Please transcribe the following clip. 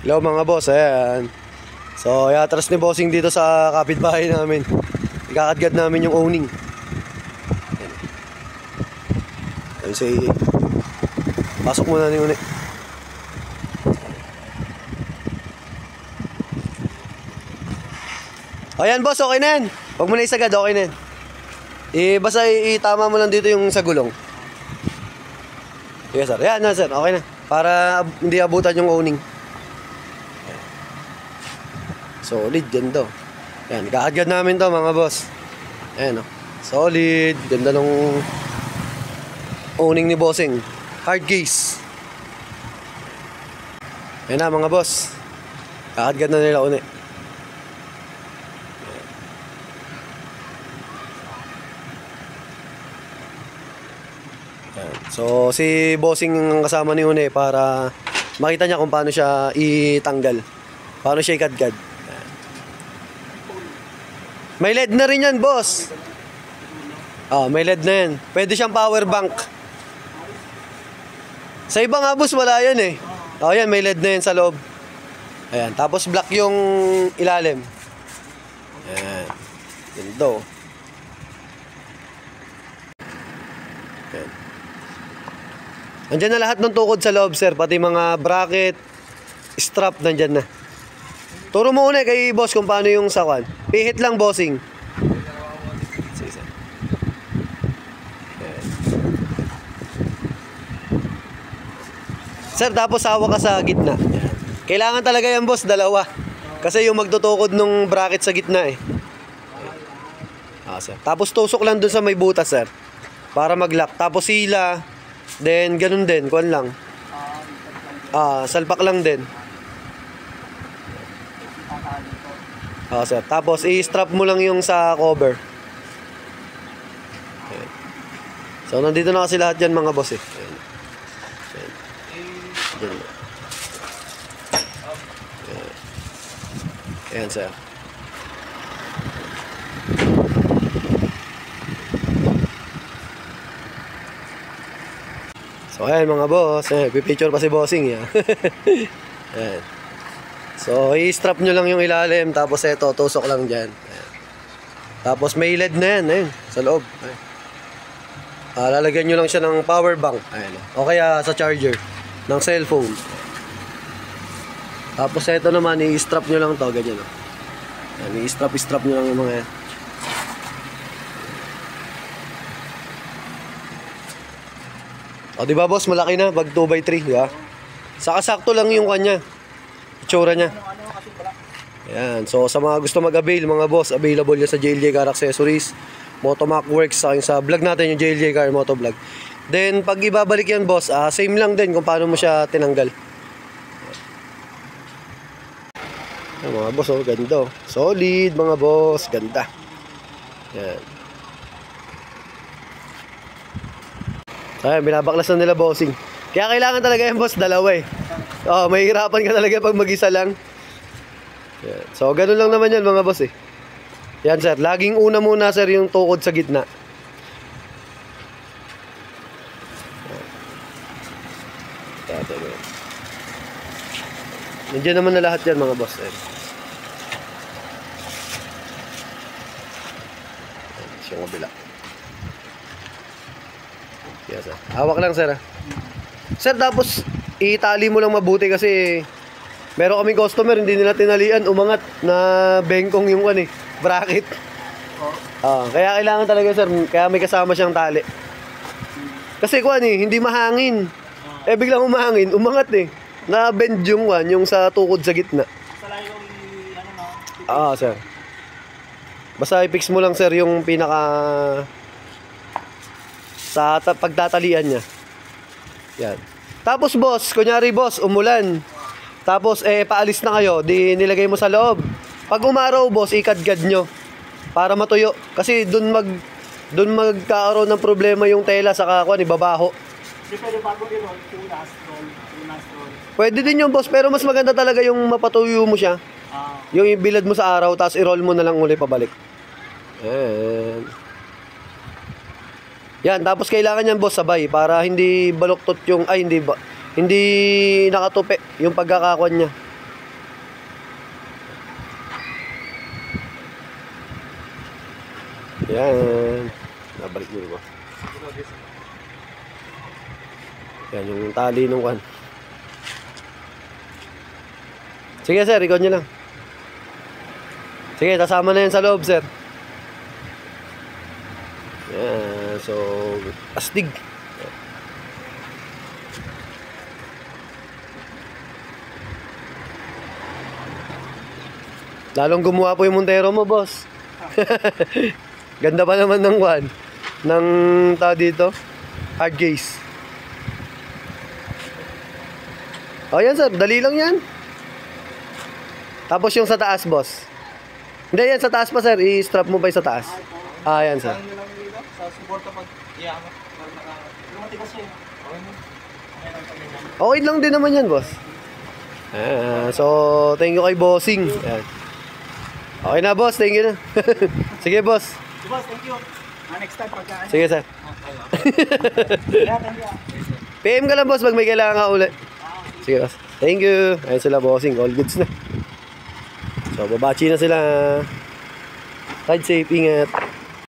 Hello mga boss, ayan. So, iatras ni bossing dito sa kapitbahay namin. Ikakadgad namin yung owning. Ayun say, pasok muna ni Uni. Ayan boss, okay na yan. Huwag mo na isagad, okay na yan. Basta itama mo lang dito yung sa gulong. Yes sir, yan na sir, okay na. Para hindi abutan yung owning. Solid, ganda. Yan, kakadgad namin to mga boss. Ayan o, solid, ganda nung owning ni bossing. Hard case. Ayan na mga boss, kakadgad na nila uni. Ayan. So si bossing ang kasama ni uni para makita niya kung paano siya itanggal, paano siya ikadgad. May LED na rin yan, boss. Oh, may LED na yan. Pwede siyang power bank. Sa iba nga, boss, wala yan eh. Oh, yan, may LED na yan sa loob. Ayan, tapos black yung ilalim. Ayan. Ganda. Ayan. Nandyan na lahat ng tukod sa loob, sir. Pati mga bracket, strap, nandyan na. Turo mo una kay boss kung paano yung sakwan. Pihit lang, bossing. Sige, sir. Sir, tapos hawak ka sa gitna. Kailangan talaga yan, boss, dalawa. Kasi yung magtutukod nung bracket sa gitna eh. Sir. Tapos tusok lang dun sa may butas, sir. Para mag-lock. Tapos sila. Then, ganun din. Kuwan lang. Salpak lang din. Sir. Tapos i-strap mo lang yung sa cover. Ayan. So nandito na kasi lahat yan mga boss eh. Ayan. Ayan. Ayan. Ayan sir. So ayan mga boss, pipicture pa si bossing ya. Ayan. So, i-strap nyo lang yung ilalim. Tapos ito, tusok lang dyan. Ayan. Tapos may LED na yan. Ayan, sa loob. Lalagyan nyo lang siya ng power bank. Ayan. O kaya sa charger ng cellphone. Tapos ito naman, i-strap nyo lang to. Ganyan. Ayan, i-strap nyo lang yung mga yan. O diba boss, malaki na. Pag 2x3. Diba? Saka sakto lang yung kanya. Itsura niya. Ayan. So sa mga gusto mag-avail mga boss, available yan sa JLJ Car Accessories, Motomac Works, sa vlog natin yung JLJ Car Moto Vlog. Then pag ibabalik yan boss, same lang din kung paano mo siya tinanggal. Ayan, mga boss, oh, ganda. Solid mga boss, ganda. Ayan. Ayan, binabaklasan nila bossing. Kaya kailangan talaga yan boss, dalawa eh. Mahihirapan ka talaga pag mag-isa lang. Yan. So, ganun lang naman yan mga boss eh. Yan sir, laging una muna sir yung tukod sa gitna. Nandiyan naman na lahat yan mga boss. Yan. Siyang kabila. Yan sir. Hawak lang sir. Sir, tapos itali mo lang mabuti kasi meron kaming customer, hindi nila tinalian, umangat na bengkong yung bracket. Kaya kailangan talaga sir, kaya may kasama siyang tali. Kasi hindi mahangin. Biglang umahangin, umangat eh. Na-bend yung sa tukod sa gitna. Sir. Basta i-fix mo lang sir yung pinaka sa pagtatalian niya. Yan. Tapos boss, kunyari boss, umulan. Tapos paalis na kayo, di nilagay mo sa loob. Pag umaraw boss, ikadgad nyo para matuyo. Kasi dun magkakaroon ng problema yung tela sa ibabaho. Di pwede bago i-roll, Pwede din yung boss, pero mas maganda talaga yung mapatuyo mo siya. Yung ibilad mo sa araw, tapos i-roll mo na lang uli pabalik. Ayan. Yan, tapos kailangan yan boss sabay para hindi baluktot yung hindi nakatupi yung pagkakakuan niya. Yan. Nabalik mo ba? Yan yung tali nung kan. Sige sir, ikaw nyo lang. Sige, kasama na yan sa loob sir. Yan. So, astig. Lalong gumawa po yung Montero mo, boss. Ganda pa naman ng one. Ng tao dito. Hard case. O yan sir, dali lang yan. Tapos yung sa taas, boss. Hindi, yan sa taas pa sir. I-strap mo pa yung sa taas. Ah, yan sir. Sa suporta pag iyangat. Lumatigas siya. Okay lang din naman yan, boss. So, thank you kay bossing. Yan. Okay na, boss. Thank you na. Sige, boss. Boss, thank you. Next time pagkaan. Sige, sir. Yeah, thank you. PM ka lang, boss, pag may kailangan ka ulit. Sige, boss. Thank you. Ayun sila, bossing. All goods na. So, babachi na sila. Ride safe. Ingat.